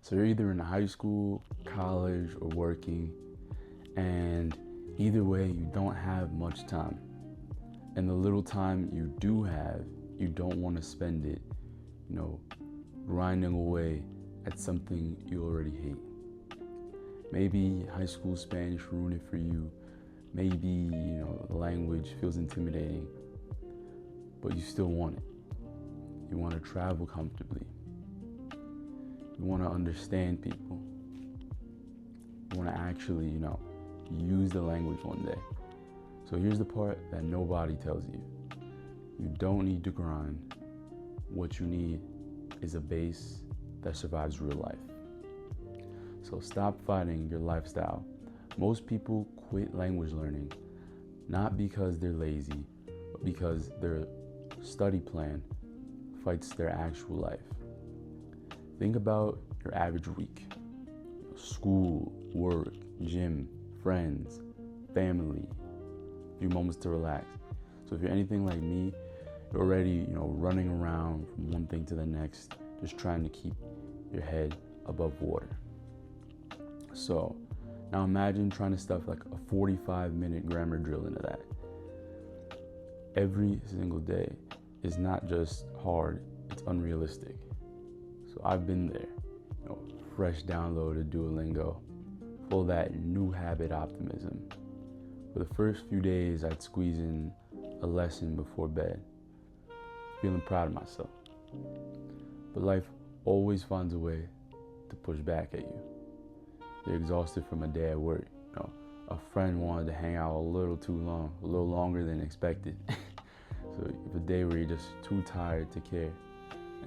So you're either in high school, college, or working, and either way, you don't have much time. And the little time you do have, you don't want to spend it, you know, grinding away at something you already hate. Maybe high school Spanish ruined it for you. Maybe, the language feels intimidating, but you still want it. You want to travel comfortably. You want to understand people. You want to actually, use the language one day. So here's the part that nobody tells you. You don't need to grind. What you need is a base that survives real life. So stop fighting your lifestyle. Most people quit language learning not because they're lazy, but because their study plan fights their actual life. Think about your average week. School, work, gym, friends, family, a few moments to relax. So if you're anything like me, you're already, running around from one thing to the next, just trying to keep your head above water. So now imagine trying to stuff like a 45-minute grammar drill into that. Every single day is not just hard, it's unrealistic. So I've been there, fresh download of Duolingo, full of that new habit optimism. For the first few days, I'd squeeze in a lesson before bed, feeling proud of myself. But life always finds a way to push back at you. You're exhausted from a day at work. A friend wanted to hang out a little too long, a little longer than expected. So if a day where you're just too tired to care,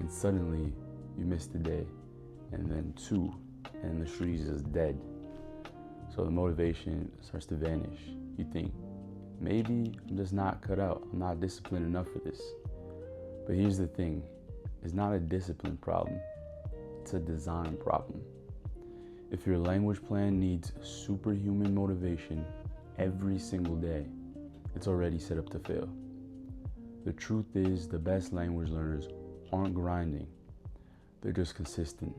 and suddenly you miss the day, and then two, and the street is just dead. So the motivation starts to vanish. You think, maybe I'm just not cut out. I'm not disciplined enough for this. But here's the thing, it's not a discipline problem, it's a design problem. If your language plan needs superhuman motivation every single day, it's already set up to fail. The truth is, the best language learners aren't grinding, they're just consistent.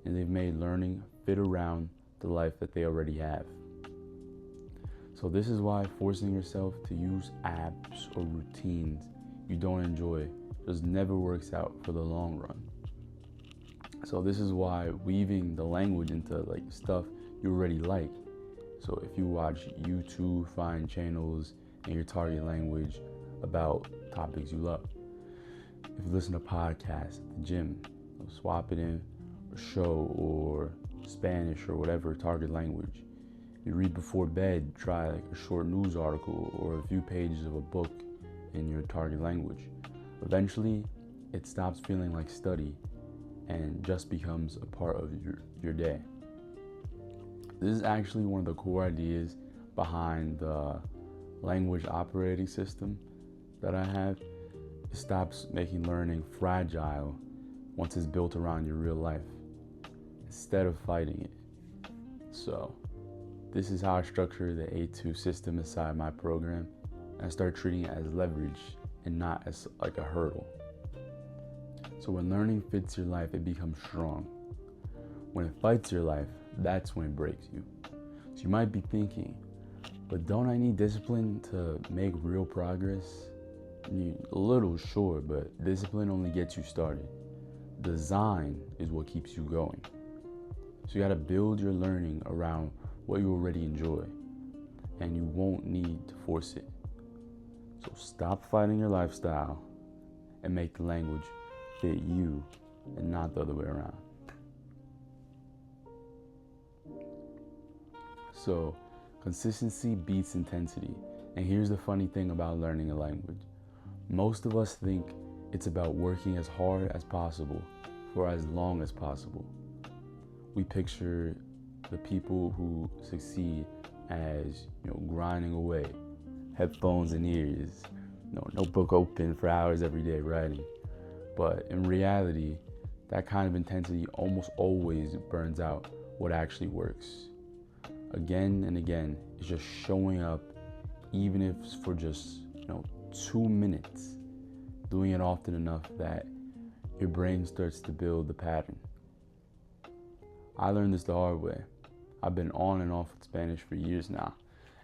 And they've made learning fit around the life that they already have. So this is why forcing yourself to use apps or routines you don't enjoy just never works out for the long run. So this is why weaving the language into stuff you already like. So if you watch YouTube, find channels in your target language about topics you love. If you listen to podcasts at the gym, swap it in a show or Spanish or whatever target language. You read before bed, try a short news article or a few pages of a book in your target language. Eventually, it stops feeling like study and just becomes a part of your day. This is actually one of the core ideas behind the language operating system that I have. It stops making learning fragile once it's built around your real life, instead of fighting it. So, this is how I structure the A2 system inside my program, and I start treating it as leverage and not as a hurdle. So when learning fits your life, it becomes strong. When it fights your life, that's when it breaks you. So you might be thinking, but don't I need discipline to make real progress? A little, sure, but discipline only gets you started. Design is what keeps you going. So you gotta build your learning around what you already enjoy, and you won't need to force it. So stop fighting your lifestyle and make the language fit you and not the other way around. So consistency beats intensity. And here's the funny thing about learning a language. Most of us think it's about working as hard as possible for as long as possible. We picture the people who succeed as, grinding away, headphones in ears, notebook open for hours every day writing. But in reality, that kind of intensity almost always burns out what actually works. Again and again, it's just showing up, even if it's for just 2 minutes, doing it often enough that your brain starts to build the pattern. I learned this the hard way. I've been on and off with Spanish for years now.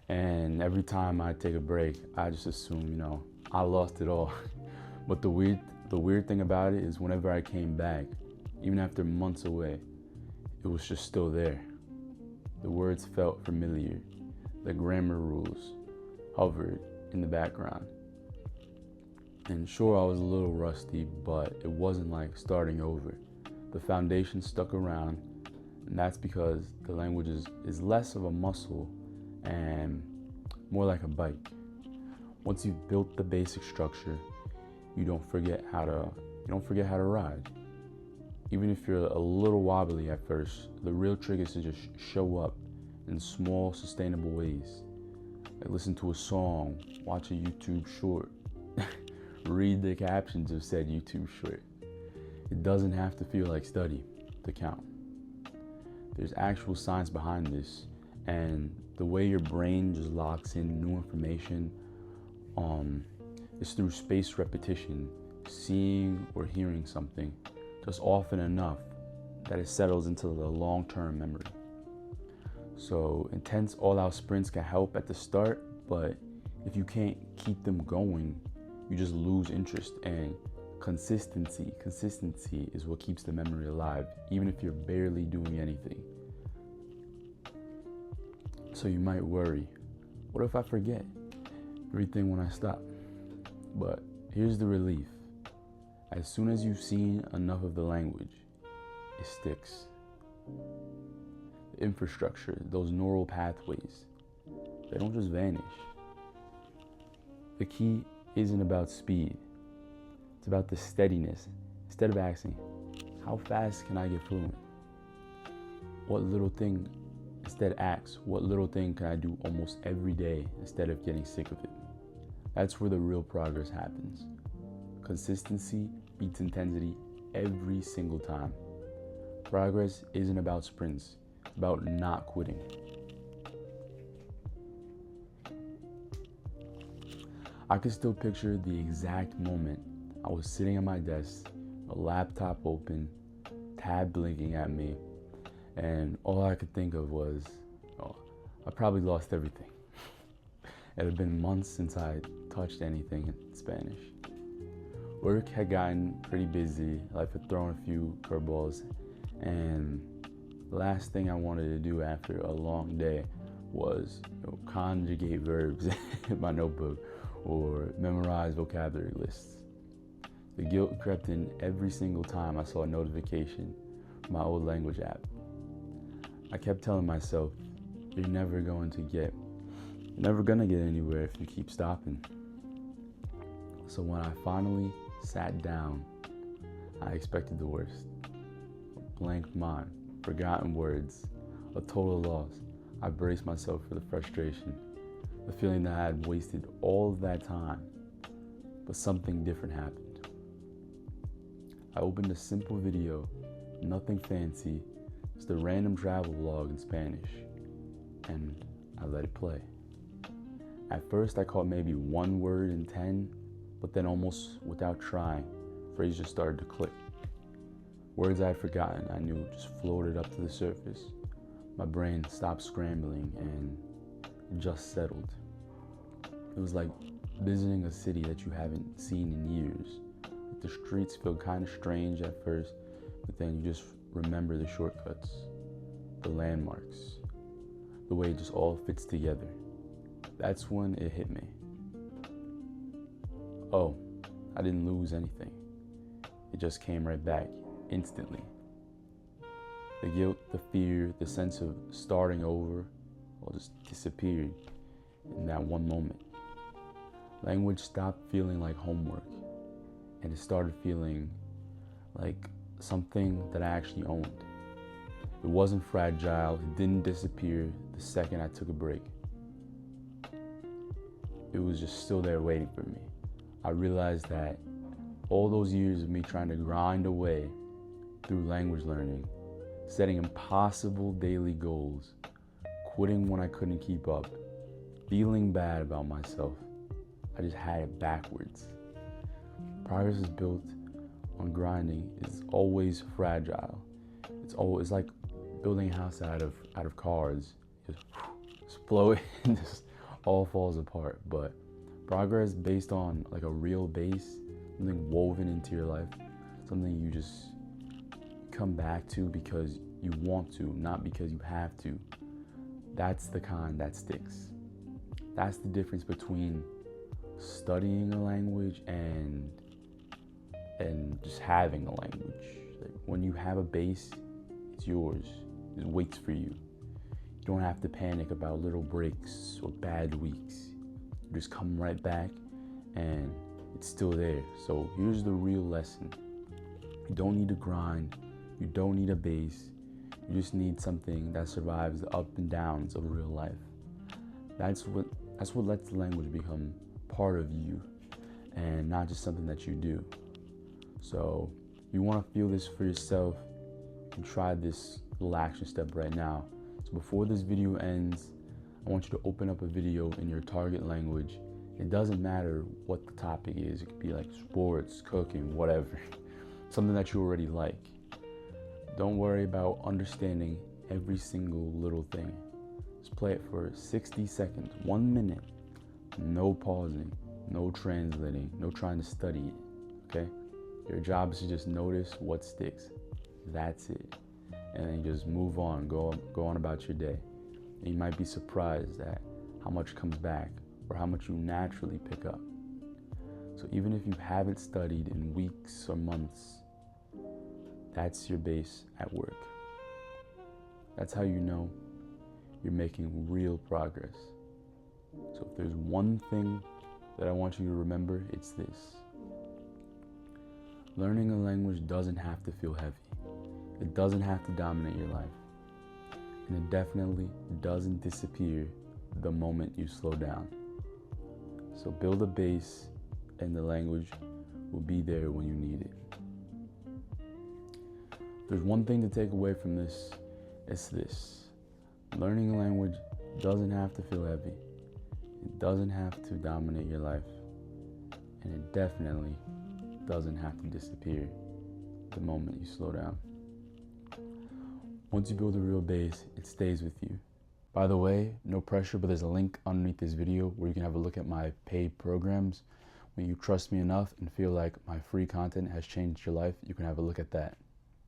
And every time I take a break, I just assume, I lost it all. But the weird thing about it is whenever I came back, even after months away, it was just still there. The words felt familiar. The grammar rules hovered in the background. And sure, I was a little rusty, but it wasn't like starting over. The foundation stuck around, and that's because the language is less of a muscle and more like a bike. Once you've built the basic structure, you don't forget how to ride. Even if you're a little wobbly at first, the real trick is to just show up in small, sustainable ways. Like listen to a song, watch a YouTube short, read the captions of said YouTube short. It doesn't have to feel like study to count. There's actual science behind this, and the way your brain just locks in new information is through spaced repetition, seeing or hearing something just often enough that it settles into the long-term memory. So intense all-out sprints can help at the start, but if you can't keep them going, you just lose interest. And consistency is what keeps the memory alive, even if you're barely doing anything. So you might worry, what if I forget everything when I stop? But here's the relief. As soon as you've seen enough of the language, it sticks. The infrastructure, those neural pathways, they don't just vanish. The key isn't about speed. It's about the steadiness. Instead of asking, how fast can I get fluent? Instead ask, what little thing can I do almost every day instead of getting sick of it? That's where the real progress happens. Consistency beats intensity every single time. Progress isn't about sprints, it's about not quitting. I can still picture the exact moment I was sitting at my desk, a laptop open, tab blinking at me, and all I could think of was, I probably lost everything. It had been months since I touched anything in Spanish. Work had gotten pretty busy, life had thrown a few curveballs, and the last thing I wanted to do after a long day was conjugate verbs in my notebook or memorize vocabulary lists. The guilt crept in every single time I saw a notification from my old language app. I kept telling myself, you're never gonna get anywhere if you keep stopping. So when I finally sat down, I expected the worst. A blank mind, forgotten words, a total loss. I braced myself for the frustration, the feeling that I had wasted all of that time, but something different happened. I opened a simple video, nothing fancy, just a random travel vlog in Spanish, and I let it play. At first I caught maybe one word in 10, but then almost without trying, phrases just started to click. Words I had forgotten, I knew, just floated up to the surface. My brain stopped scrambling and just settled. It was like visiting a city that you haven't seen in years. The streets feel kind of strange at first, but then you just remember the shortcuts, the landmarks, the way it just all fits together. That's when it hit me. Oh, I didn't lose anything. It just came right back, instantly. The guilt, the fear, the sense of starting over all just disappeared in that one moment. Language stopped feeling like homework, and it started feeling like something that I actually owned. It wasn't fragile, it didn't disappear the second I took a break. It was just still there waiting for me. I realized that all those years of me trying to grind away through language learning, setting impossible daily goals, quitting when I couldn't keep up, feeling bad about myself, I just had it backwards. Progress is built on grinding. It's always fragile. It's like building a house out of cards, just explode and just all falls apart. But progress based on like a real base, something woven into your life, something you just come back to because you want to, not because you have to. That's the kind that sticks. That's the difference between studying a language and just having a language. Like when you have a base, it's yours. It waits for you. You don't have to panic about little breaks or bad weeks. You just come right back and it's still there. So here's the real lesson. You don't need to grind. You don't need a base. You just need something that survives the up and downs of real life. That's what lets the language become part of you and not just something that you do. So you want to feel this for yourself and try this little action step right now. So before this video ends, I want you to open up a video in your target language. It doesn't matter what the topic is. It could be like sports, cooking, whatever. Something that you already like. Don't worry about understanding every single little thing. Just play it for 60 seconds, 1 minute. No pausing, no translating, no trying to study it, okay? Your job is to just notice what sticks. That's it. And then just move on, go on about your day. And you might be surprised at how much comes back or how much you naturally pick up. So even if you haven't studied in weeks or months, that's your base at work. That's how you know you're making real progress. So if there's one thing that I want you to remember, it's this. Learning a language doesn't have to feel heavy. It doesn't have to dominate your life. And it definitely doesn't disappear the moment you slow down. So build a base and the language will be there when you need it. If there's one thing to take away from this, it's this. Learning a language doesn't have to feel heavy. It doesn't have to dominate your life. And it definitely doesn't have to disappear the moment you slow down. Once you build a real base, it stays with you. By the way, no pressure, but there's a link underneath this video where you can have a look at my paid programs. When you trust me enough and feel like my free content has changed your life, you can have a look at that.